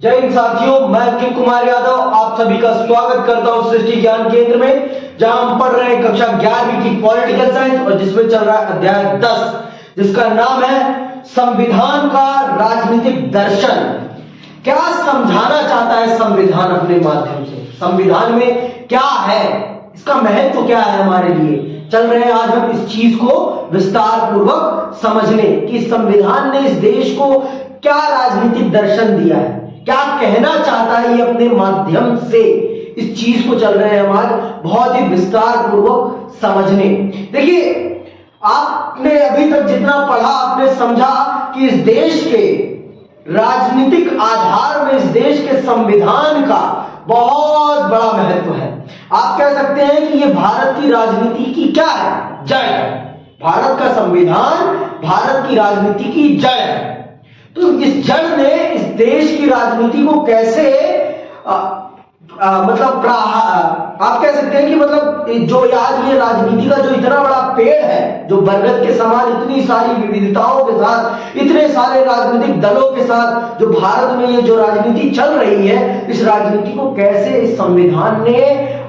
जय हिंद साथियों, मैं अंकित कुमार यादव आप सभी का स्वागत करता हूं सृष्टि ज्ञान केंद्र में, जहां हम पढ़ रहे हैं कक्षा 11वीं की पॉलिटिकल साइंस और जिसमें चल रहा है अध्याय 10, जिसका नाम है संविधान का राजनीतिक दर्शन। क्या समझाना चाहता है संविधान अपने माध्यम से? संविधान में क्या है, इसका महत्व क्या है हमारे लिए? चल रहे हैं आज हम इस चीज को विस्तार पूर्वक समझने कि संविधान ने इस देश को क्या राजनीतिक दर्शन दिया है, क्या कहना चाहता है ये अपने माध्यम से। इस चीज को चल रहे हैं हम आज बहुत ही विस्तार पूर्वक समझने। देखिए, आपने अभी तक जितना पढ़ा आपने समझा कि इस देश के राजनीतिक आधार में इस देश के संविधान का बहुत बड़ा महत्व है। आप कह सकते हैं कि ये भारत की राजनीति की क्या है? जड़ है। भारत का संविधान भारत की राजनीति की जड़ है। तो इस जड़ ने इस देश की राजनीति को कैसे आप कह सकते हैं कि मतलब जो आज ये राजनीति का जो इतना बड़ा पेड़ है, जो बरगद के समान इतनी सारी विविधताओं के साथ, इतने सारे राजनीतिक दलों के साथ जो भारत में ये जो राजनीति चल रही है, इस राजनीति को कैसे इस संविधान ने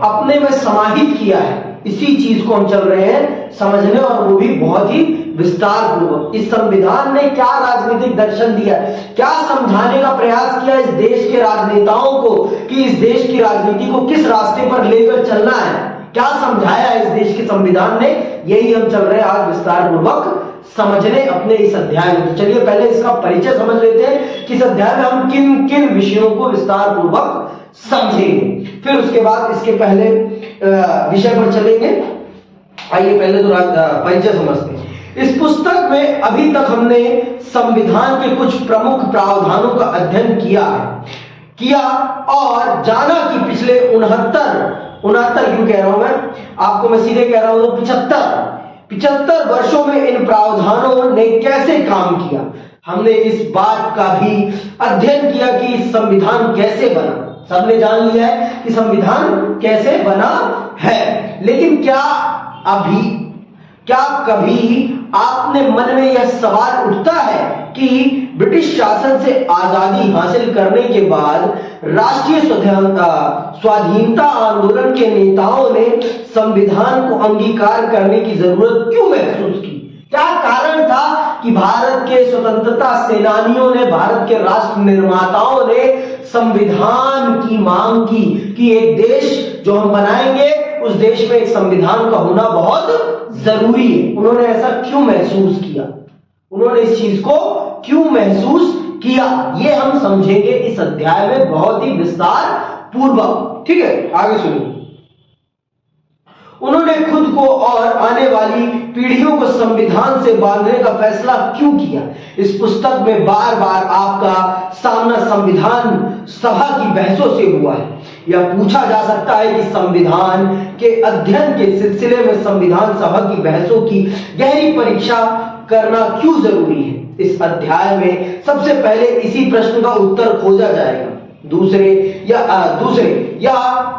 अपने में समाहित किया है, इसी चीज को हम चल रहे हैं समझने, और वो भी बहुत ही विस्तार पूर्वक। इस संविधान ने क्या राजनीतिक दर्शन दिया, क्या समझाने का प्रयास किया इस देश के राजनेताओं को कि इस देश की राजनीति को किस रास्ते पर लेकर चलना है, क्या समझाया इस देश के संविधान ने, यही हम चल रहे हैं आज विस्तार पूर्वक समझने अपने इस अध्याय में। तो चलिए पहले इसका परिचय समझ लेते हैं कि इस अध्याय में हम किन किन विषयों को विस्तार पूर्वक समझेंगे, फिर उसके बाद इसके पहले विषय पर चलेंगे। आइए पहले तो परिचय समझते हैं। इस पुस्तक में अभी तक हमने संविधान के कुछ प्रमुख प्रावधानों का अध्ययन किया और जाना कि पिछले 69 क्यों कह रहा हूं आपको मैं सीधे कह रहा हूं तो 75 वर्षों में इन प्रावधानों ने कैसे काम किया। हमने इस बात का भी अध्ययन किया कि संविधान कैसे बना। सबने जान लिया है कि संविधान कैसे बना है, लेकिन क्या कभी आपने मन में यह सवाल उठता है कि ब्रिटिश शासन से आजादी हासिल करने के बाद राष्ट्रीय स्वाधीनता आंदोलन के नेताओं ने संविधान को अंगीकार करने की जरूरत क्यों महसूस की? क्या कारण था कि भारत के स्वतंत्रता सेनानियों ने, भारत के राष्ट्र निर्माताओं ने संविधान की मांग की कि एक देश जो हम बनाएंगे उस देश में एक संविधान का होना बहुत जरूरी है। उन्होंने ऐसा क्यों महसूस किया, उन्होंने इस चीज को क्यों महसूस किया, ये हम समझेंगे इस अध्याय में बहुत ही विस्तार पूर्वक। ठीक है, आगे सुनिए। उन्होंने खुद को और आने वाली पीढ़ियों को संविधान से बांधने का फैसला क्यों किया? इस पुस्तक में बार बार आपका सामना संविधान सभा की बहसों से हुआ है। यह पूछा जा सकता है कि संविधान के अध्ययन के सिलसिले में संविधान सभा की बहसों की गहरी परीक्षा करना क्यों जरूरी है। इस अध्याय में सबसे पहले इसी प्रश्न का उत्तर खोजा जाएगा। दूसरे या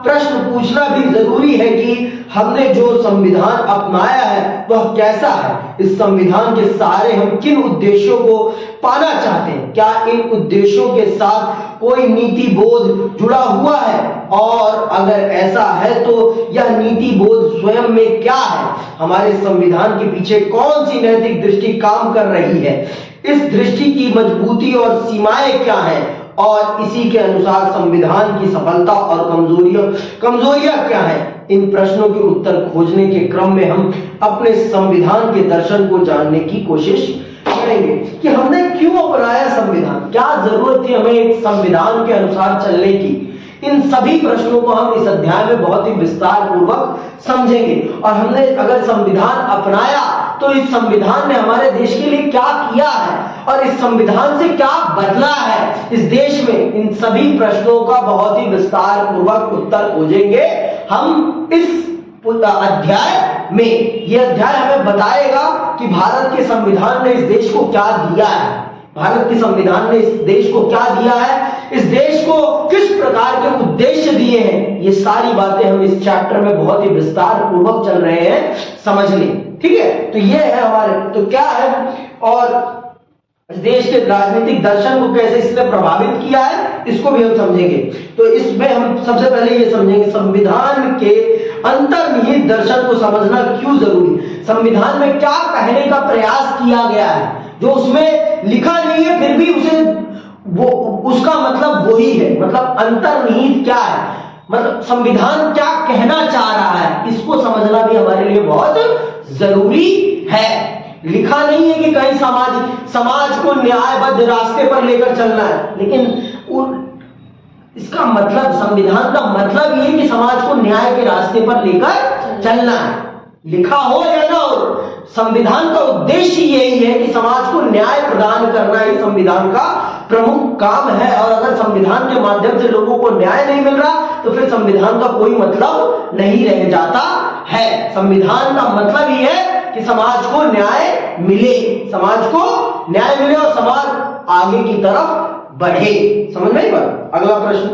प्रश्न पूछना भी जरूरी है कि हमने जो संविधान अपनाया है वह कैसा है। इस संविधान के सहारे हम किन उद्देश्यों को पाना चाहते हैं? क्या इन उद्देश्यों के साथ कोई नीति बोध जुड़ा हुआ है, और अगर ऐसा है तो यह नीति बोध स्वयं में क्या है? हमारे संविधान के पीछे कौन सी नैतिक दृष्टि काम कर रही है? इस दृष्टि की मजबूती और सीमाएं क्या हैं, और इसी के अनुसार संविधान की सफलता और कमजोरियां क्या हैं? इन प्रश्नों के उत्तर खोजने के क्रम में हम अपने संविधान के दर्शन को जानने की कोशिश करेंगे कि हमने क्यों अपनाया संविधान, क्या जरूरत थी हमें एक संविधान के अनुसार चलने की। इन सभी प्रश्नों को हम इस अध्याय में बहुत ही विस्तार पूर्वक समझेंगे। और हमने अगर संविधान अपनाया तो इस संविधान ने हमारे देश के लिए क्या किया है, और इस संविधान से क्या बदला है इस देश में। इन सभी प्रश्नों का बहुत ही विस्तार पूर्वक उत्तर खोजेंगे हम इस अध्याय में। यह अध्याय हमें बताएगा कि भारत के संविधान ने इस देश को क्या दिया है, भारत के संविधान ने इस देश को क्या दिया है, इस देश को किस प्रकार के उद्देश्य दिए हैं। ये सारी बातें हम इस चैप्टर में बहुत ही विस्तार पूर्वक चल रहे हैं समझने। ठीक है, तो ये है हमारे, तो क्या है, और देश के राजनीतिक दर्शन को कैसे इसने प्रभावित किया है, इसको भी हम समझेंगे। तो इसमें हम सबसे पहले ये समझेंगे संविधान के अंतर्निहित दर्शन को समझना क्यों जरूरी। संविधान में क्या कहने का प्रयास किया गया है, जो उसमें लिखा नहीं है फिर भी उसे उसका मतलब वही है। मतलब अंतर्निहित क्या है, मतलब संविधान क्या कहना चाह रहा है, इसको समझना भी हमारे लिए बहुत जरूरी है। लिखा नहीं है कि कहीं समाज को न्यायबद्ध रास्ते पर लेकर चलना है, लेकिन इसका मतलब, संविधान का मतलब ये कि समाज को न्याय के रास्ते पर लेकर चलना है। लिखा हो या ना हो, संविधान का उद्देश्य यही है कि समाज को न्याय प्रदान करना ही संविधान का प्रमुख काम है। और अगर संविधान के माध्यम से लोगों को न्याय नहीं मिल रहा तो फिर संविधान का कोई मतलब नहीं रह जाता है। संविधान का मतलब ही है कि समाज को न्याय मिले, समाज को न्याय मिले और समाज आगे की तरफ बढ़े। समझ में आई बात? अगला प्रश्न,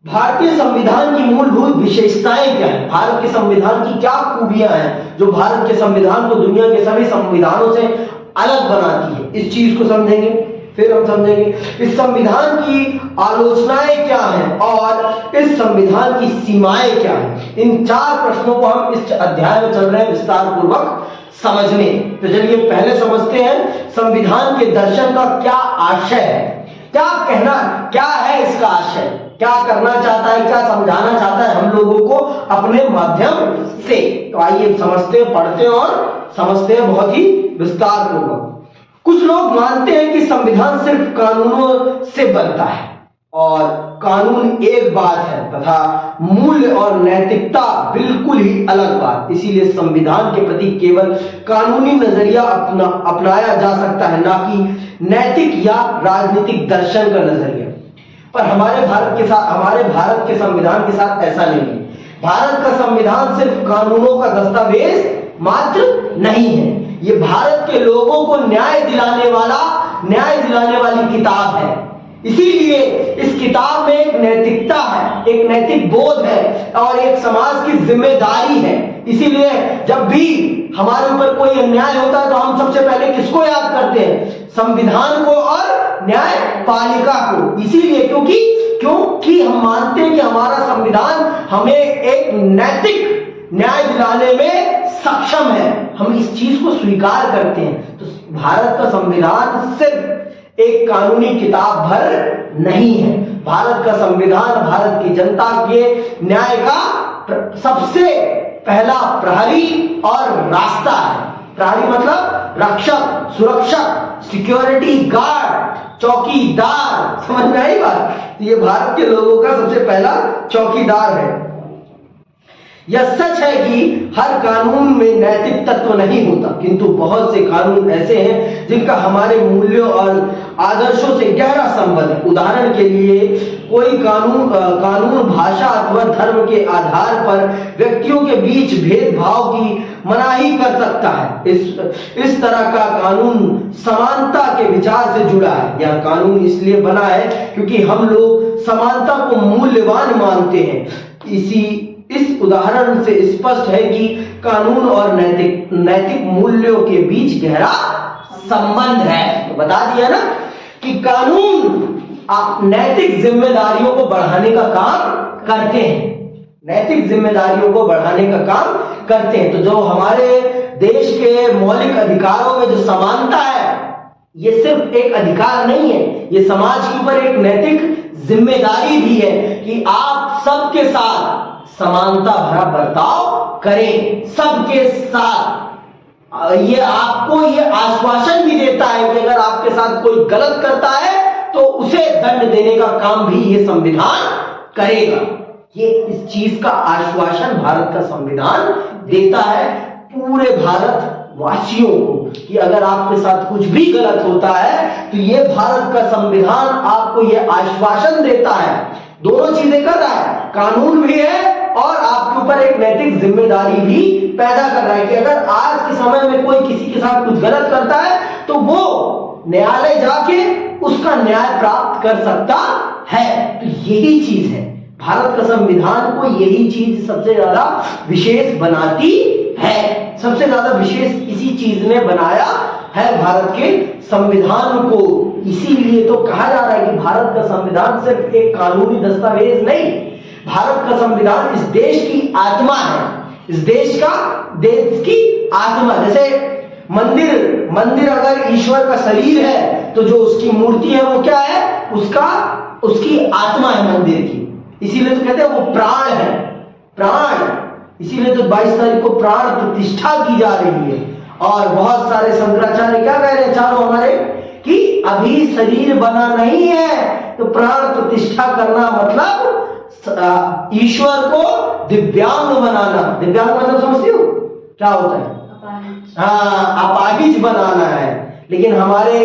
भारतीय संविधान की मूलभूत विशेषताएं क्या है? भारत के संविधान की क्या खूबियां हैं जो भारत के संविधान को दुनिया के सभी संविधानों से अलग बनाती है? इस चीज को समझेंगे। फिर हम समझेंगे इस संविधान की आलोचनाएं क्या हैं और इस संविधान की सीमाएं क्या हैं। इन चार प्रश्नों को हम इस अध्याय में चल रहे हैं विस्तार पूर्वक समझने। तो चलिए पहले समझते हैं संविधान के दर्शन का क्या आशय है, क्या कहना, क्या है इसका आशय, क्या करना चाहता है, क्या समझाना चाहता है हम लोगों को अपने माध्यम से। तो आइए समझते हैं, पढ़ते हैं और समझते हैं बहुत ही विस्तार पूर्वक। कुछ लोग मानते हैं कि संविधान सिर्फ कानूनों से बनता है और कानून एक बात है तथा मूल्य और नैतिकता बिल्कुल ही अलग बात। इसीलिए संविधान के प्रति केवल कानूनी नजरिया अपनाया जा सकता है, ना कि नैतिक या राजनीतिक दर्शन का नजरिया। पर हमारे भारत के संविधान के साथ ऐसा नहीं है। भारत का संविधान सिर्फ कानूनों का दस्तावेज मात्र नहीं है, ये भारत के लोगों को न्याय दिलाने वाली किताब है। इसीलिए इस किताब में एक नैतिकता है, एक नैतिक बोध है और एक समाज की जिम्मेदारी है। इसीलिए जब भी हमारे ऊपर कोई अन्याय होता है तो हम सबसे पहले किसको याद करते हैं? संविधान को और न्यायपालिका को। इसीलिए क्योंकि हम मानते हैं कि हमारा संविधान हमें एक नैतिक न्याय दिलाने में सक्षम है, हम इस चीज को स्वीकार करते हैं। तो भारत का संविधान सिर्फ एक कानूनी किताब भर नहीं है। भारत का संविधान भारत की जनता के न्याय का सबसे पहला प्रहरी और रास्ता है। प्रहरी मतलब रक्षक, सुरक्षक, सिक्योरिटी गार्ड, चौकीदार। समझ में आई बात? ये भारत के लोगों का सबसे पहला चौकीदार है। यह सच है कि हर कानून में नैतिक तत्व नहीं होता, किंतु बहुत से कानून ऐसे हैं जिनका हमारे मूल्यों और आदर्शों से गहरा संबंध है। उदाहरण के लिए कोई कानून भाषा अथवा धर्म के आधार पर व्यक्तियों के बीच भेदभाव की मनाही कर सकता है। इस तरह का कानून समानता के विचार से जुड़ा है। यह कानून इसलिए बना है क्योंकि हम लोग समानता को मूल्यवान मानते हैं। इस उदाहरण से स्पष्ट है कि कानून और नैतिक मूल्यों के बीच गहरा संबंध है। तो बता दिया ना कि कानून नैतिक जिम्मेदारियों को बढ़ाने का काम करते हैं, नैतिक जिम्मेदारियों को बढ़ाने का काम करते हैं। तो जो हमारे देश के मौलिक अधिकारों में जो समानता है, ये सिर्फ एक अधिकार नहीं है, ये समाज के ऊपर एक नैतिक जिम्मेदारी भी है कि आप सबके साथ समानता भरा बर्ताव करें, सबके साथ। ये आपको ये आश्वासन भी देता है कि अगर आपके साथ कोई गलत करता है तो उसे दंड देने का काम भी ये संविधान करेगा। ये इस चीज का आश्वासन भारत का संविधान देता है पूरे भारत वासियों को कि अगर आपके साथ कुछ भी गलत होता है तो ये भारत का संविधान आपको ये आश्वासन देता है। दोनों चीजें कर रहा है, कानून भी है और आपके ऊपर एक नैतिक जिम्मेदारी भी पैदा कर रहा है कि अगर आज के समय में कोई किसी के साथ कुछ गलत करता है तो वो न्यायालय जाके उसका न्याय प्राप्त कर सकता है। तो यही चीज है, भारत का संविधान को यही चीज सबसे ज्यादा विशेष बनाती है, सबसे ज्यादा विशेष इसी चीज ने बनाया है भारत के संविधान को। इसीलिए तो कहा जा रहा है कि भारत का संविधान सिर्फ एक कानूनी दस्तावेज नहीं, भारत का संविधान इस देश की आत्मा है, इस देश की आत्मा। जैसे मंदिर अगर ईश्वर का शरीर है तो जो उसकी मूर्ति है वो क्या है, उसकी आत्मा है मंदिर की। इसीलिए तो कहते हैं वो प्राण है, प्राण। इसीलिए तो 22 तारीख को प्राण प्रतिष्ठा की जा रही है। और बहुत सारे शंकराचार्य क्या कह रहे हैं चारों हमारे, कि अभी शरीर बना नहीं है तो प्राण प्रतिष्ठा करना मतलब ईश्वर को दिव्यांग बनाना। दिव्यांग मतलब समझते हो क्या होता है? अपाहिज बनाना है। लेकिन हमारे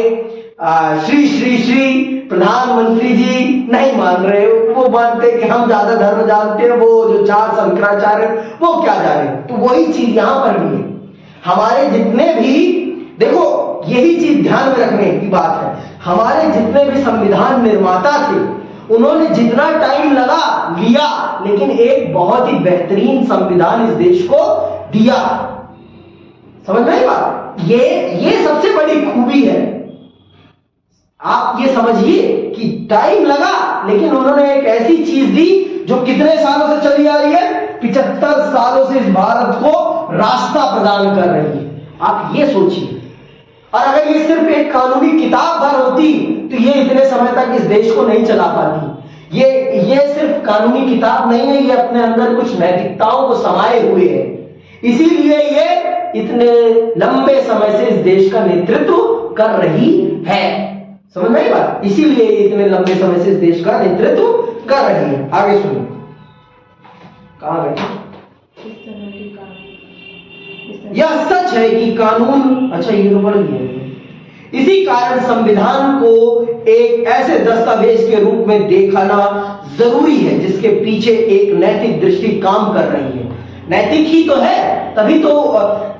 श्री श्री श्री प्रधानमंत्री जी नहीं मान रहे, वो मानते कि हम ज्यादा धर्म जानते हैं, वो जो 4 शंकराचार्य वो क्या जाने। तो वही चीज यहां पर भी है। हमारे जितने भी, देखो यही चीज ध्यान में रखने की बात है, हमारे जितने भी संविधान निर्माता थे उन्होंने जितना टाइम लिया, लेकिन एक बहुत ही बेहतरीन संविधान इस देश को दिया। समझ में आई बात? ये सबसे बड़ी खूबी है। आप ये समझिए कि टाइम लगा, लेकिन उन्होंने एक ऐसी चीज दी जो कितने सालों से चली आ रही है, 75 सालों से इस भारत को रास्ता प्रदान कर रही है। आप ये सोचिए। और अगर ये सिर्फ एक कानूनी किताब भर होती तो ये इतने समय तक इस देश को नहीं चला पाती। ये सिर्फ कानूनी किताब नहीं है, ये अपने अंदर कुछ नैतिकताओं को समाये हुए है। इसीलिए ये इतने लंबे समय से इस देश का नेतृत्व कर रही है। समझ में आई बात? इसीलिए इतने लंबे समय से इस देश का नेतृत्व कर रही है। आगे सुनिए, कहां गए? यह सच है कि कानून, अच्छा ये तो पढ़ लिया। इसी कारण संविधान को एक ऐसे दस्तावेज के रूप में देखना जरूरी है जिसके पीछे एक नैतिक दृष्टि काम कर रही है। नैतिक ही तो है, तभी तो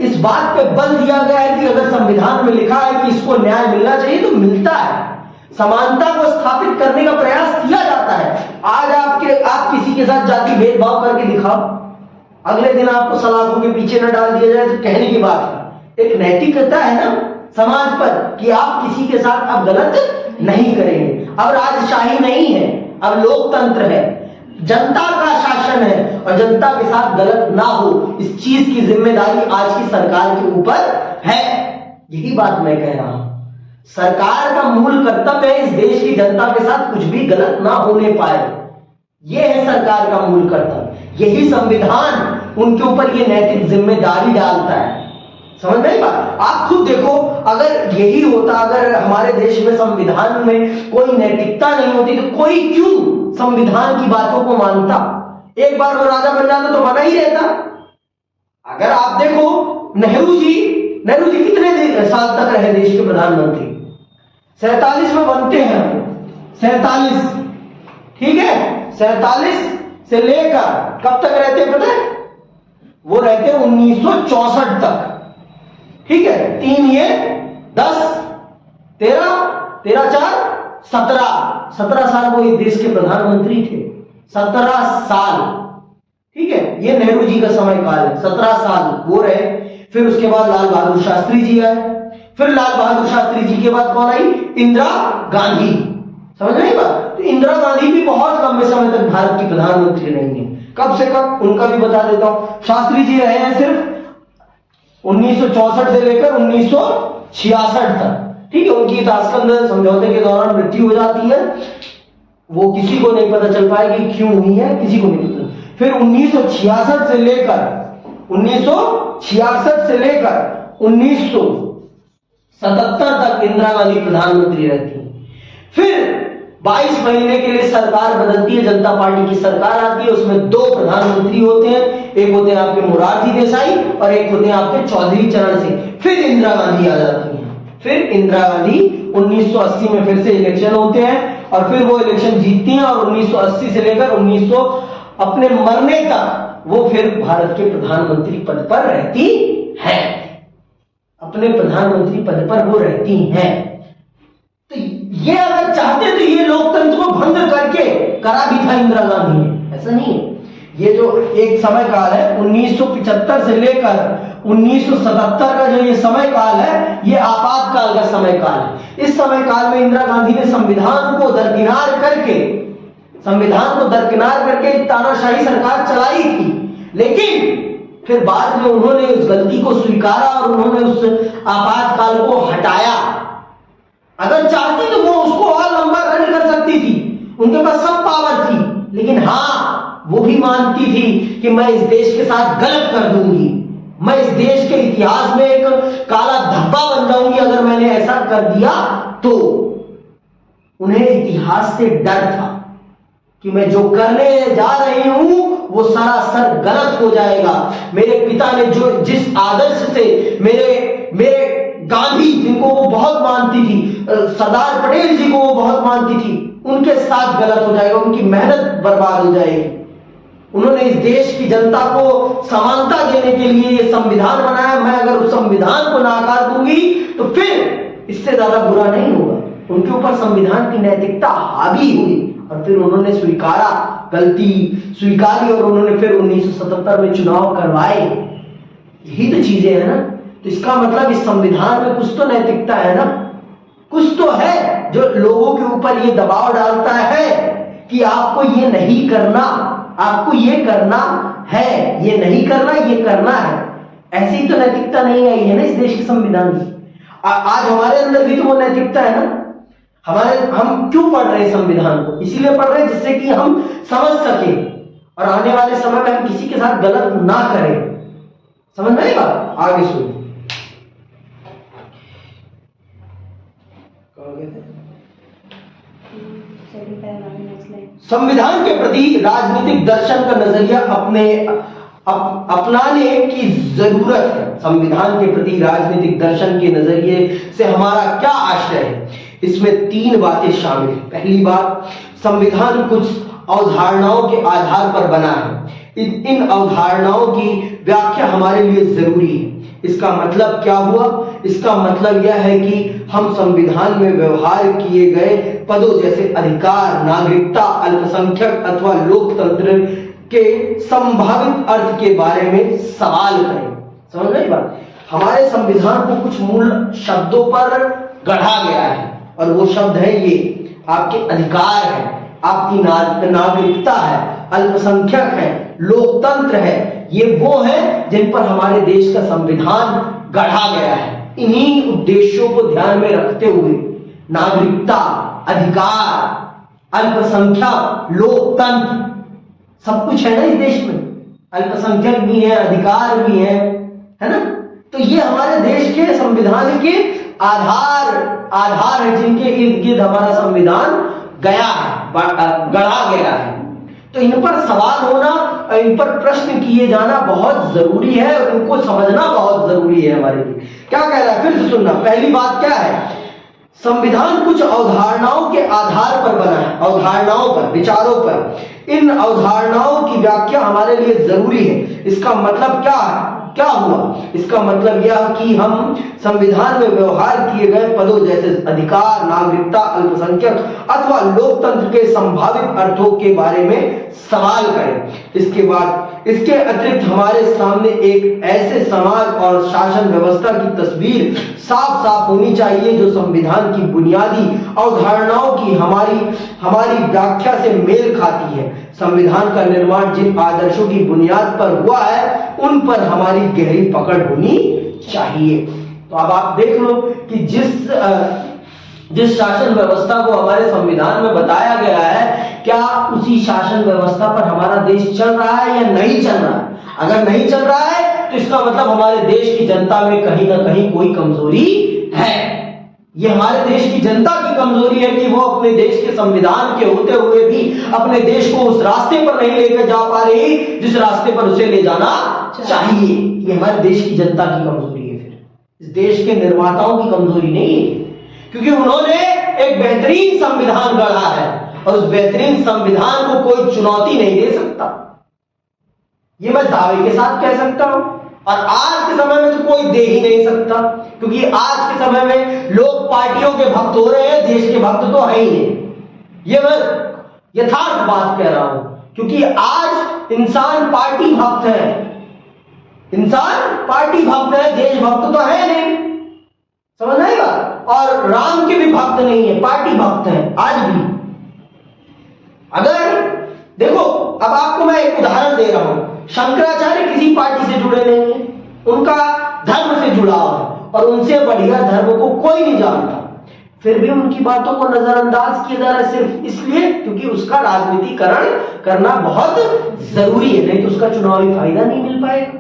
इस बात पे बल दिया गया है कि अगर संविधान में लिखा है कि इसको न्याय मिलना चाहिए तो मिलता है। समानता को स्थापित करने का प्रयास किया जाता है। आज आप किसी के साथ जाति भेदभाव करके दिखाओ, अगले दिन आपको सलाखों के पीछे न डाल दिया जाए तो कहने की बात है। एक नैतिकता है ना समाज पर कि आप किसी के साथ अब गलत नहीं करेंगे। अब राजशाही नहीं है, अब लोकतंत्र है, जनता का शासन है और जनता के साथ गलत ना हो, इस चीज की जिम्मेदारी आज की सरकार के ऊपर है। यही बात मैं कह रहा हूं। सरकार का मूल कर्तव्य है इस देश की जनता के साथ कुछ भी गलत ना होने पाए। यह है सरकार का मूल कर्तव्य। यही संविधान उनके ऊपर ये नैतिक जिम्मेदारी डालता है। समझ में आई बात? आप खुद देखो, अगर यही होता, अगर हमारे देश में संविधान में कोई नैतिकता नहीं होती तो कोई क्यों संविधान की बातों को मानता? एक बार वो राजा बन जाता तो बना ही रहता। अगर आप देखो नेहरू जी कितने साल तक रहे देश के प्रधानमंत्री? 47 में बनते हैं, 47, ठीक है, 47 से लेकर कब तक रहते हैं पता है? वो रहते हैं 1964 तक, ठीक है। 3 ये 10 13 13 4 17 साल वो इस देश के प्रधानमंत्री थे। 17 साल, ठीक है, ये नेहरू जी का समय काल है। 17 साल वो रहे। फिर उसके बाद लाल बहादुर शास्त्री जी आए। फिर लाल बहादुर शास्त्री जी के बाद कौन आई? इंदिरा गांधी। समझ रहे बात? तो इंदिरा गांधी भी बहुत लंबे समय तक भारत की प्रधानमंत्री रही है। कब से कब उनका भी बता देता हूं। शास्त्री जी रहे हैं सिर्फ 1964 से लेकर 1966 तक, ठीक है। उनकी ताशकंद समझौते के दौरान मृत्यु हो जाती है। वो किसी को नहीं पता चल पाएगी क्यों हुई है, किसी को नहीं पता। फिर 1966 से लेकर 1977 तक इंदिरा गांधी प्रधानमंत्री रहती है। फिर 22 महीने के लिए सरकार बदलती है, जनता पार्टी की सरकार आती है। उसमें 2 प्रधानमंत्री होते हैं, एक होते हैं आपके मोरारजी देसाई और एक होते हैं आपके चौधरी चरण सिंह। फिर इंदिरा गांधी आ जाती है। फिर इंदिरा गांधी 1980 में फिर से इलेक्शन होते हैं और फिर वो इलेक्शन जीतती हैं और 1980 से लेकर 1900 अपने मरने तक वो फिर भारत के प्रधानमंत्री पद पर रहती हैं। अपने प्रधानमंत्री पद पर वो रहती हैं। तो ये अगर चाहते तो ये लोकतंत्र को भंग करके करा भी था इंदिरा गांधी ने, ऐसा नहीं है। ये जो एक समय काल है 1975 से लेकर 1977 का जो ये समय काल है, ये आपातकाल का समय काल है। इस समय काल में इंदिरा गांधी ने संविधान को दरकिनार करके तानाशाही सरकार चलाई थी, लेकिन फिर बाद में उन्होंने उस गलती को स्वीकारा और उन्होंने उस आपातकाल को हटाया। अगर चाहती तो वो उसको और लंबा रन कर सकती थी, उनके पास सब पावर थी, लेकिन हाँ, वो भी मानती थी कि मैं इस देश के साथ गलत कर दूंगी, मैं इस देश के इतिहास में एक काला धब्बा बन जाऊंगी अगर मैंने ऐसा कर दिया तो। उन्हें इतिहास से डर था कि मैं जो करने जा रही हूं वो सरासर गलत हो जाएगा। मेरे पिता ने जो जिस आदर्श से मेरे गांधी, जिनको वो बहुत मानती थी, सरदार पटेल जी को वो बहुत मानती थी, उनके साथ गलत हो जाएगा, उनकी मेहनत बर्बाद हो जाएगी। उन्होंने इस देश की जनता को समानता देने के लिए ये संविधान बनाया। मैं अगर उस संविधान को नाकार दूंगी तो फिर इससे ज्यादा बुरा नहीं होगा। उनके ऊपर संविधान की नैतिकता हावी हुई और फिर उन्होंने स्वीकारा, गलती स्वीकारी और उन्होंने फिर 1977 में चुनाव करवाए। यही तो चीजें है ना। तो इसका मतलब इस संविधान में कुछ तो नैतिकता है ना, कुछ तो है जो लोगों के ऊपर ये दबाव डालता है कि आपको ये नहीं करना, आपको ये करना है, ये नहीं करना, ये करना है। ऐसी तो नैतिकता नहीं आई है ना इस देश के संविधान में। आज हमारे अंदर भी तो वो नैतिकता है ना। हम क्यों पढ़ रहे हैं संविधान को? इसीलिए पढ़ रहे हैं जिससे कि हम समझ सके और आने वाले समय में हम किसी के साथ गलत ना करें। समझ में आई बात? आगे सुनिए। संविधान के प्रति राजनीतिक दर्शन का नजरिया अपनाने की जरूरत है। संविधान के प्रति राजनीतिक दर्शन के नजरिए से हमारा क्या आशय है? इसमें 3 बातें शामिल हैं। पहली बात, संविधान कुछ अवधारणाओं के आधार पर बना है। इन अवधारणाओं की व्याख्या हमारे लिए जरूरी है। इसका मतलब क्या हुआ? इसका मतलब यह है कि हम संविधान में व्यवहार किए गए पदों जैसे अधिकार, नागरिकता, अल्पसंख्यक अथवा लोकतंत्र के संभावित अर्थ के बारे में सवाल करें। समझ रही बात? हमारे संविधान को कुछ मूल शब्दों पर गढ़ा गया है और वो शब्द है ये, आपके अधिकार है, आपकी नागरिकता है, अल्पसंख्यक है, लोकतंत्र है। ये वो है जिन पर हमारे देश का संविधान गढ़ा गया है। इन्हीं उद्देश्यों को ध्यान में रखते हुए नागरिकता, अधिकार, अल्पसंख्यक, लोकतंत्र सब कुछ है ना इस देश में। अल्पसंख्यक भी है, अधिकार भी है ना। तो ये हमारे देश के संविधान के आधार है जिनके इर्द गिर्द हमारा संविधान गया है, गढ़ा गया है। तो इन पर सवाल होना और इन पर प्रश्न किए जाना बहुत जरूरी है और उनको समझना बहुत जरूरी है हमारे लिए। क्या कह रहा है? फिर से सुनना। पहली बात क्या है? संविधान कुछ अवधारणाओं के आधार पर बना है, अवधारणाओं पर, विचारों पर। इन अवधारणाओं की व्याख्या हमारे लिए जरूरी है। इसका मतलब क्या हुआ? इसका मतलब यह कि हम संविधान में व्यवहार किए गए पदों जैसे अधिकार, नागरिकता, अल्पसंख्यक अथवा लोकतंत्र के संभावित अर्थों के बारे में सवाल करें। इसके बाद इसके अतिरिक्त हमारे सामने एक ऐसे समाज और शासन व्यवस्था की तस्वीर साफ साफ होनी चाहिए जो संविधान की बुनियादी अवधारणाओं की हमारी व्याख्या से मेल खाती है। संविधान का निर्माण जिन आदर्शों की बुनियाद पर हुआ है उन पर हमारी गहरी पकड़ होनी चाहिए। तो अब आप देख लो कि जिस शासन व्यवस्था को हमारे संविधान में बताया गया है, क्या उसी शासन व्यवस्था पर हमारा देश चल रहा है या नहीं चल रहा है? अगर नहीं चल रहा है तो इसका मतलब हमारे देश की जनता में कहीं ना कहीं कोई कमजोरी है। ये हमारे देश की जनता की कमजोरी है कि वो अपने देश के संविधान के होते हुए भी अपने देश को उस रास्ते पर नहीं लेकर जा पा रही जिस रास्ते पर उसे ले जाना चाहिए। ये हमारे देश की जनता की कमजोरी है। फिर इस देश के निर्माताओं की कमजोरी नहीं है, क्योंकि उन्होंने एक बेहतरीन संविधान गढ़ा है और उस बेहतरीन संविधान को कोई चुनौती नहीं दे सकता। ये मैं दावे के साथ कह सकता हूं और आज के समय में तो कोई दे ही नहीं सकता, क्योंकि आज के समय में लोग पार्टियों के भक्त हो रहे हैं, देश के भक्त तो है ही नहीं। ये मैं यथार्थ बात कह रहा हूं, क्योंकि आज इंसान पार्टी भक्त है, इंसान पार्टी भक्त है, देशभक्त तो है नहीं, समझ में आई बात। और राम के भी भक्त नहीं है, पार्टी भक्त है आज भी। अगर देखो, अब आपको मैं एक उदाहरण दे रहा हूं, शंकराचार्य किसी पार्टी से जुड़े नहीं है, उनका धर्म से जुड़ा हुआ है और उनसे बढ़िया धर्म को कोई नहीं जानता, फिर भी उनकी बातों को नजरअंदाज किया जा रहा है सिर्फ इसलिए क्योंकि उसका राजनीतिकरण करना बहुत जरूरी है, नहीं तो उसका चुनावी फायदा नहीं मिल पाएगा।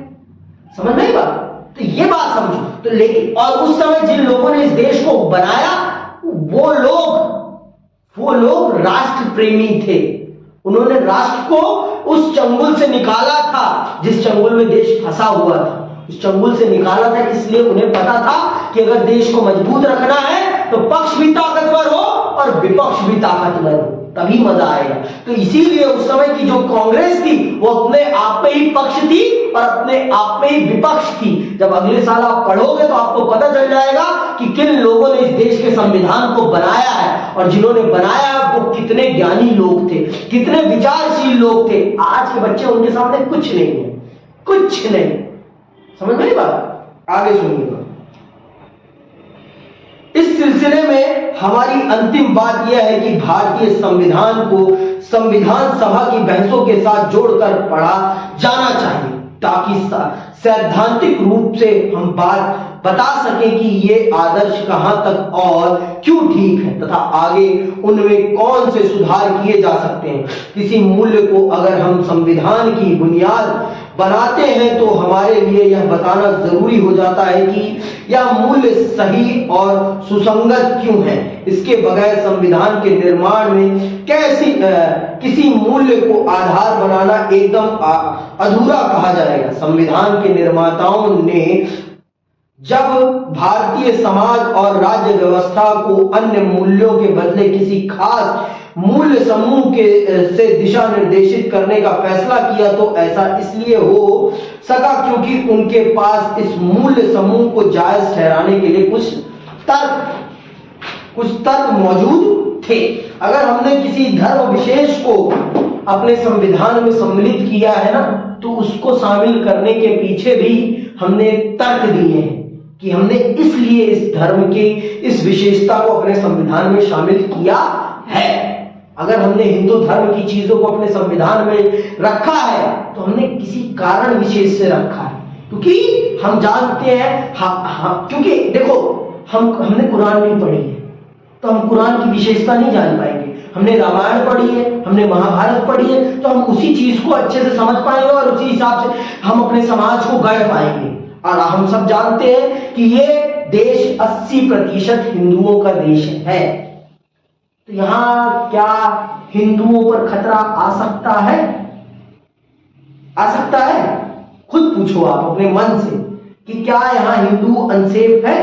समझ में आई बात। तो ये बात समझो। तो लेकिन और उस समय जिन लोगों ने इस देश को बनाया वो लोग राष्ट्र प्रेमी थे, उन्होंने राष्ट्र को उस चंगुल से निकाला था जिस चंगुल में देश फंसा हुआ था, उस चंगुल से निकाला था इसलिए उन्हें पता था कि अगर देश को मजबूत रखना है तो पक्ष भी ताकतवर हो और विपक्ष भी ताकतवर हो, तभी मजा आएगा। तो इसीलिए उस समय की जो कांग्रेस थी वो अपने आप में ही पक्ष थी और अपने आप में ही विपक्ष थी। जब अगले साल आप पढ़ोगे तो आपको पता चल जाएगा कि किन लोगों ने इस देश के संविधान को बनाया है और जिन्होंने बनाया वो कितने ज्ञानी लोग थे, कितने विचारशील लोग थे। आज के बच्चे उनके सामने कुछ नहीं है, कुछ नहीं। समझ में आई बात। आगे सुनिएगा। इस सिलसिले में हमारी अंतिम बात यह है कि भारतीय संविधान को संविधान सभा की बहसों के साथ जोड़कर पढ़ा जाना चाहिए ताकि सैद्धांतिक रूप से हम बात बता सकें कि ये आदर्श कहां तक और क्यों ठीक है तथा आगे उनमें कौन से सुधार किए जा सकते हैं। किसी मूल्य को अगर हम संविधान की बुनियाद बनाते हैं तो हमारे लिए यह बताना जरूरी हो जाता है कि यह मूल्य सही और सुसंगत क्यों है। इसके बगैर संविधान के निर्माण में किसी मूल्य को आधार बनाना एकदम अधूरा कहा जाएगा। संविधान के निर्माताओं ने जब भारतीय समाज और राज्य व्यवस्था को अन्य मूल्यों के बदले किसी खास मूल्य समूह से दिशा निर्देशित करने का फैसला किया तो ऐसा इसलिए हो सका क्योंकि उनके पास इस मूल्य समूह को जायज ठहराने के लिए कुछ तर्क मौजूद थे। अगर हमने किसी धर्म विशेष को अपने संविधान में सम्मिलित किया है ना तो उसको शामिल करने के पीछे भी हमने तर्क दिए हैं कि हमने इसलिए इस धर्म की इस विशेषता को अपने संविधान में शामिल किया है। अगर हमने हिंदू धर्म की चीजों को अपने संविधान में रखा है तो हमने किसी कारण विशेष से रखा है, क्योंकि हम जानते हैं क्योंकि देखो हमने कुरान नहीं पढ़ी है तो हम कुरान की विशेषता नहीं जान पाएंगे। हमने रामायण पढ़ी है, हमने महाभारत पढ़ी है तो हम उसी चीज को अच्छे से समझ पाएंगे और उसी हिसाब से हम अपने समाज को गढ़ पाएंगे। और हम सब जानते हैं कि ये देश 80% हिंदुओं का देश है, तो यहां क्या हिंदुओं पर खतरा आ सकता है? आ सकता है? खुद पूछो आप अपने मन से कि क्या यहां हिंदू अनसेफ है?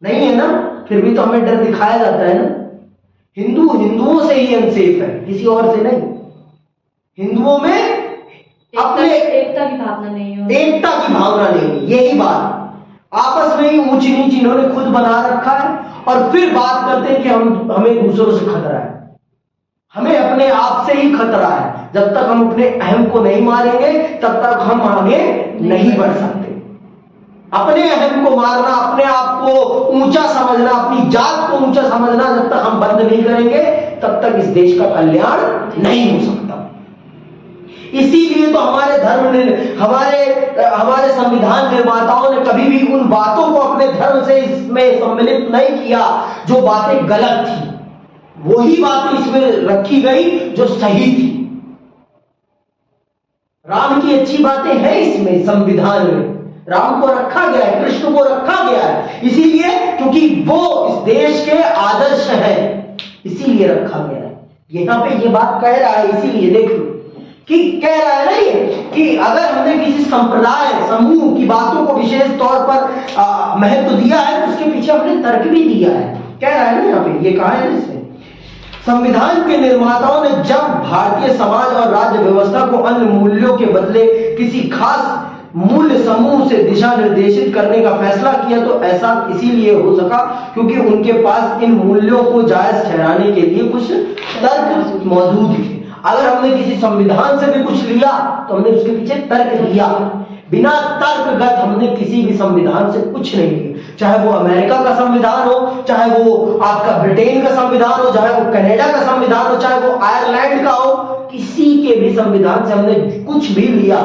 नहीं है ना। फिर भी तो हमें डर दिखाया जाता है ना। हिंदुओं से ही अनसेफ है, किसी और से नहीं। हिंदुओं में अपने एकता की भावना नहीं है, एकता की भावना नहीं, यही बात। आपस में ही ऊंच नीच इन्होंने खुद बना रखा है और फिर बात करते हैं कि हमें दूसरों से खतरा है। हमें अपने आप से ही खतरा है। जब तक हम अपने अहम को नहीं मारेंगे तब तक हम आगे नहीं बढ़ सकते। अपने अहम को मारना, अपने आप को ऊंचा समझना, अपनी जात को ऊंचा समझना जब तक हम बंद नहीं करेंगे तब तक इस देश का कल्याण नहीं हो सकता। इसीलिए तो हमारे धर्म ने हमारे संविधान निर्माताओं ने कभी भी उन बातों को अपने धर्म से इसमें सम्मिलित नहीं किया जो बातें गलत थी, वही बातें इसमें रखी गई जो सही थी। राम की अच्छी बातें हैं इसमें, संविधान में राम को रखा गया है, कृष्ण को रखा गया है, इसीलिए क्योंकि वो इस देश के आदर्श हैं, इसीलिए रखा गया है। यहां पे ये बात कह रहा है, इसीलिए देखो कि कह रहा है ना ये कि अगर हमने किसी संप्रदाय समूह की बातों को विशेष तौर पर महत्व दिया है तो उसके पीछे हमने तर्क भी दिया है। कह रहा है ना यहाँ पे, ये कहा है इसमें, संविधान के निर्माताओं ने जब भारतीय समाज और राज्य व्यवस्था को अन्य मूल्यों के बदले किसी खास मूल्य समूह से दिशा निर्देशित करने का फैसला किया तो ऐसा इसीलिए हो सका क्योंकि उनके पास इन मूल्यों को जायज ठहराने के लिए कुछ तर्क मौजूद थे। अगर हमने किसी संविधान से भी कुछ लिया तो हमने उसके पीछे तर्क दिया। बिना तर्कगत हमने किसी भी संविधान से कुछ नहीं लिया, चाहे वो अमेरिका का संविधान हो, चाहे वो आपका ब्रिटेन का संविधान हो, चाहे वो कनाडा का संविधान हो, चाहे वो आयरलैंड का हो, किसी के भी संविधान से हमने कुछ भी लिया,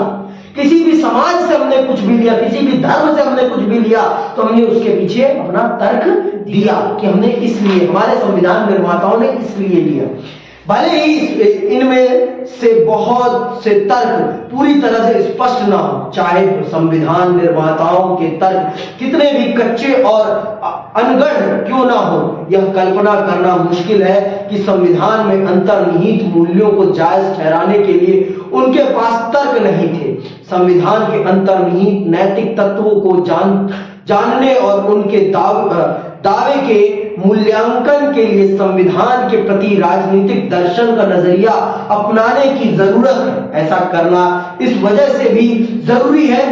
किसी भी समाज से हमने कुछ भी लिया, किसी भी धर्म से हमने कुछ भी लिया, तो हमने उसके पीछे अपना तर्क दिया कि हमने इसलिए, हमारे संविधान निर्माताओं ने इसलिए लिया। भले ही इनमें से बहुत से तर्क पूरी तरह से स्पष्ट ना हो, चाहे संविधान निर्माताओं के तर्क कितने भी कच्चे और अनगढ़ क्यों ना हो, यह कल्पना करना मुश्किल है कि संविधान में अंतर्निहित मूल्यों को जायज ठहराने के लिए उनके पास तर्क नहीं थे। संविधान के अंतर्निहित नैतिक तत्वों को जानने और उनके दावे के मूल्यांकन के लिए संविधान के प्रति राजनीतिक दर्शन का नजरिया अपनाने की जरूरत है। ऐसा करना इस वजह से भी जरूरी है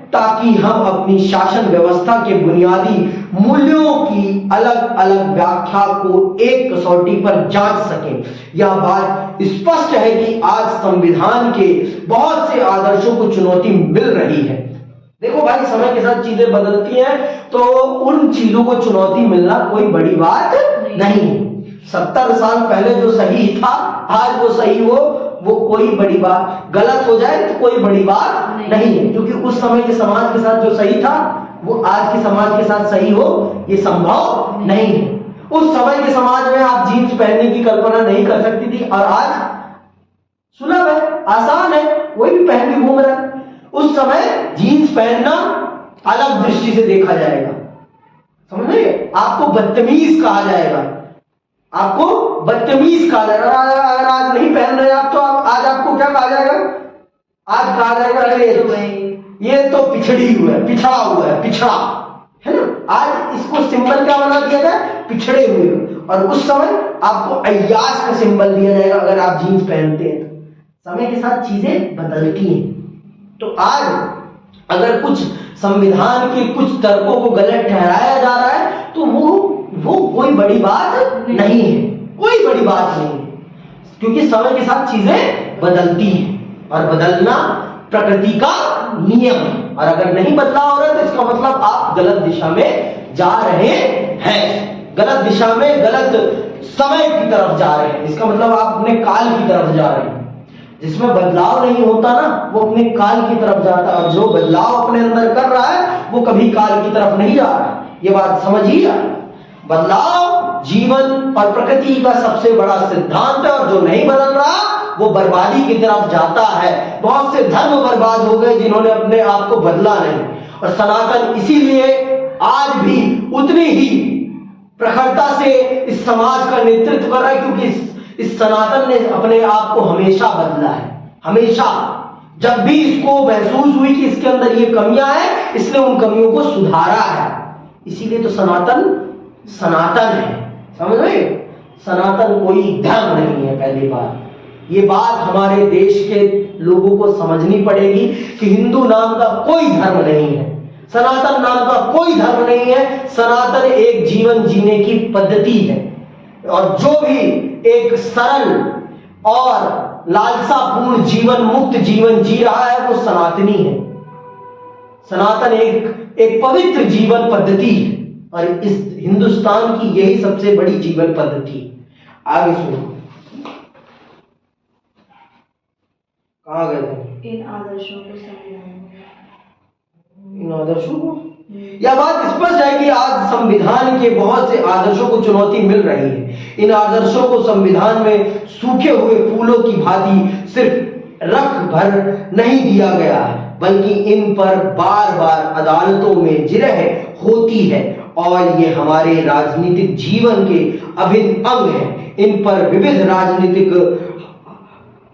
ताकि हम अपनी शासन व्यवस्था के बुनियादी मूल्यों की अलग अलग व्याख्या को एक कसौटी पर जांच सकें। यह बात स्पष्ट है कि आज संविधान के बहुत से आदर्शों को चुनौती मिल रही है। देखो भाई, समय के साथ चीजें बदलती हैं, तो उन चीजों को चुनौती मिलना कोई बड़ी बात नहीं। 70 साल पहले जो सही था आज वो सही हो, वो कोई बड़ी बात, गलत हो जाए तो कोई बड़ी बात नहीं है, क्योंकि उस समय के समाज के साथ जो सही था वो आज के समाज के साथ सही हो ये संभव नहीं है। उस समय के समाज में आप जीन्स पहनने की कल्पना नहीं कर सकती थी, और आज सुलभ है, आसान है, कोई भी पहन के घूम रहा है। उस समय जीन्स पहनना अलग दृष्टि से देखा जाएगा, समझ रहे? आपको बदतमीज कहा जाएगा, आपको बदतमीज कहा जाएगा। अगर आज नहीं पहन रहे आप तो आज आपको क्या कहा जाएगा? आज कहा जाएगा अरे ये तो पिछड़ी हुआ है, पिछड़ा हुआ है, पिछड़ा है ना। आज इसको सिंबल क्या बना दिया जाए? पिछड़े हुए। और उस समय आपको अय्याश का सिंबल दिया जाएगा अगर आप जीन्स पहनते हैं तो। समय के साथ चीजें बदलती हैं। तो आज अगर कुछ संविधान के कुछ तर्कों को गलत ठहराया जा रहा है तो वो कोई बड़ी बात नहीं है, कोई बड़ी बात नहीं है, क्योंकि समय के साथ चीजें बदलती हैं और बदलना प्रकृति का नियम है। और अगर नहीं बदलाव हो रहा तो इसका मतलब आप गलत दिशा में जा रहे हैं, गलत दिशा में, गलत समय की तरफ जा रहे हैं। इसका मतलब आप अपने काल की तरफ जा रहे हैं। जिसमें बदलाव नहीं होता ना वो अपने काल की तरफ जाता है, और जो बदलाव अपने अंदर कर रहा है वो कभी काल की तरफ नहीं जा रहा। ये बात समझिए। बदलाव जीवन और प्रकृति का सबसे बड़ा सिद्धांत है, और जो नहीं बदल रहा वो बर्बादी की तरफ जाता है। बहुत से धर्म बर्बाद हो गए जिन्होंने अपने आप को बदला नहीं, और सनातन इसीलिए आज भी उतनी ही प्रखरता से इस समाज का नेतृत्व कर रहा है, क्योंकि इस सनातन ने अपने आप को हमेशा बदला है। हमेशा जब भी इसको महसूस हुई कि इसके अंदर ये कमियां हैं, इसने उन कमियों को सुधारा है। इसीलिए तो सनातन सनातन है, समझ रहे? सनातन कोई धर्म नहीं है। पहली बात ये बात हमारे देश के लोगों को समझनी पड़ेगी कि हिंदू नाम का कोई धर्म नहीं है, सनातन नाम का कोई धर्म नहीं है। सनातन एक जीवन जीने की पद्धति है, और जो भी एक सरल और लालसापूर्ण जीवन, मुक्त जीवन जी रहा है वो सनातनी है। सनातन एक पवित्र जीवन पद्धति है, और इस हिंदुस्तान की यही सबसे बड़ी जीवन पद्धति। आगे सुनो, कहां गए थे? इन आदर्शों को संविधान, इन आदर्शों को, यह बात स्पष्ट है कि आज संविधान के बहुत से आदर्शों को चुनौती मिल रही है। इन आदर्शों को संविधान में सूखे हुए फूलों की भांति सिर्फ रख भर नहीं दिया गया है, बल्कि इन पर बार बार अदालतों में जिरह होती है, और ये हमारे राजनीतिक जीवन के अभिन्न अंग है। इन पर विविध राजनीतिक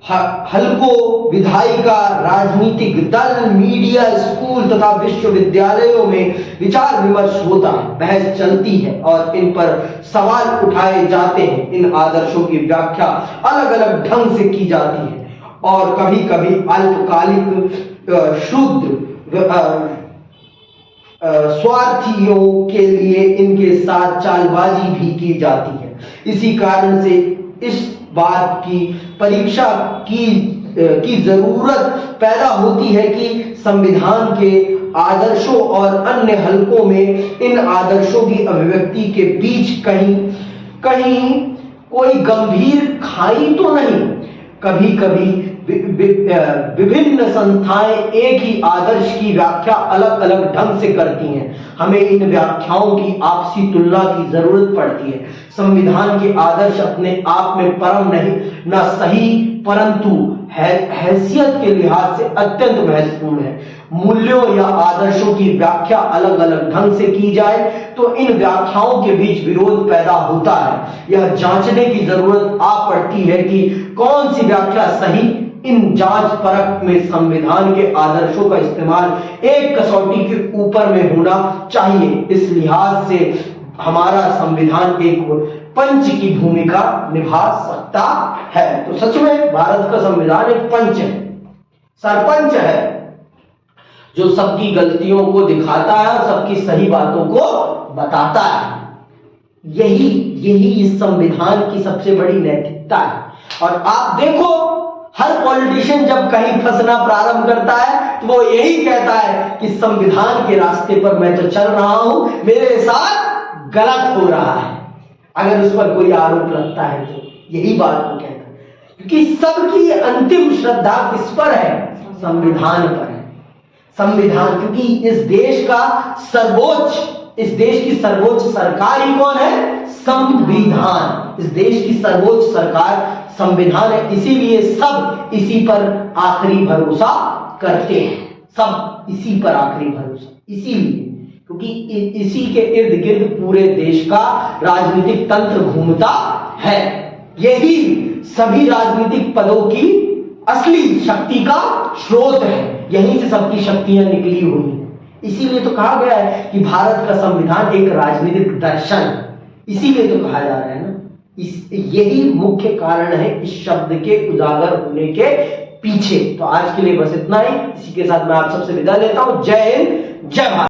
हलकों, विधायिका, राजनीतिक दल, मीडिया, स्कूल तथा विश्वविद्यालयों में विचार विमर्श होता है, बहस चलती है, और इन पर सवाल उठाए जाते हैं। इन आदर्शों की व्याख्या अलग अलग ढंग से की जाती है, और कभी कभी अल्पकालिक शुद्ध स्वार्थियों के लिए इनके साथ चालबाजी भी की जाती है। इसी कारण से इस बात की परीक्षा की जरूरत पैदा होती है कि संविधान के आदर्शों और अन्य हलकों में इन आदर्शों की अभिव्यक्ति के बीच कहीं कोई गंभीर खाई तो नहीं। कभी कभी विभिन्न संस्थाएं एक ही आदर्श की व्याख्या अलग अलग ढंग से करती हैं। हमें इन व्याख्याओं की आपसी तुलना की जरूरत पड़ती है। संविधान के आदर्श अपने आप में परम नहीं न सही, परंतु हैसियत के लिहाज से अत्यंत महत्वपूर्ण है। मूल्यों या आदर्शों की व्याख्या अलग अलग ढंग से की जाए तो इन व्याख्याओं के बीच विरोध पैदा होता है। यह जांचने की जरूरत आ पड़ती है कि कौन सी व्याख्या सही। इन जांच परख में संविधान के आदर्शों का इस्तेमाल एक कसौटी के ऊपर में होना चाहिए। इस लिहाज से हमारा संविधान एक पंच की भूमिका निभा सकता है। तो सच में भारत का संविधान एक पंच है, सरपंच है, जो सबकी गलतियों को दिखाता है और सबकी सही बातों को बताता है। यही इस संविधान की सबसे बड़ी नैतिकता है। और आप देखो, हर पॉलिटिशियन जब कहीं फंसना प्रारंभ करता है तो वो यही कहता है कि संविधान के रास्ते पर मैं तो चल रहा हूं, मेरे साथ गलत हो रहा है। अगर उस पर कोई आरोप लगता है तो यही बात वो कहता है, क्योंकि सबकी अंतिम श्रद्धा किस पर है? संविधान पर है। संविधान, क्योंकि इस देश की सर्वोच्च सरकार ही कौन है? संविधान। इस देश की सर्वोच्च सरकार संविधान है, इसीलिए सब इसी पर आखिरी भरोसा करते हैं। सब इसी पर आखिरी भरोसा, इसीलिए क्योंकि इसी के इर्द गिर्द पूरे देश का राजनीतिक तंत्र घूमता है। यही सभी राजनीतिक पदों की असली शक्ति का स्रोत है। यहीं से सबकी शक्तियां निकली हुई हैं। इसीलिए तो कहा गया है कि भारत का संविधान एक राजनीतिक दर्शन, इसीलिए तो कहा जा रहा है ना। यही मुख्य कारण है इस शब्द के उजागर होने के पीछे। तो आज के लिए बस इतना ही। इसी के साथ मैं आप सबसे विदा लेता हूं। जय हिंद, जय भारत।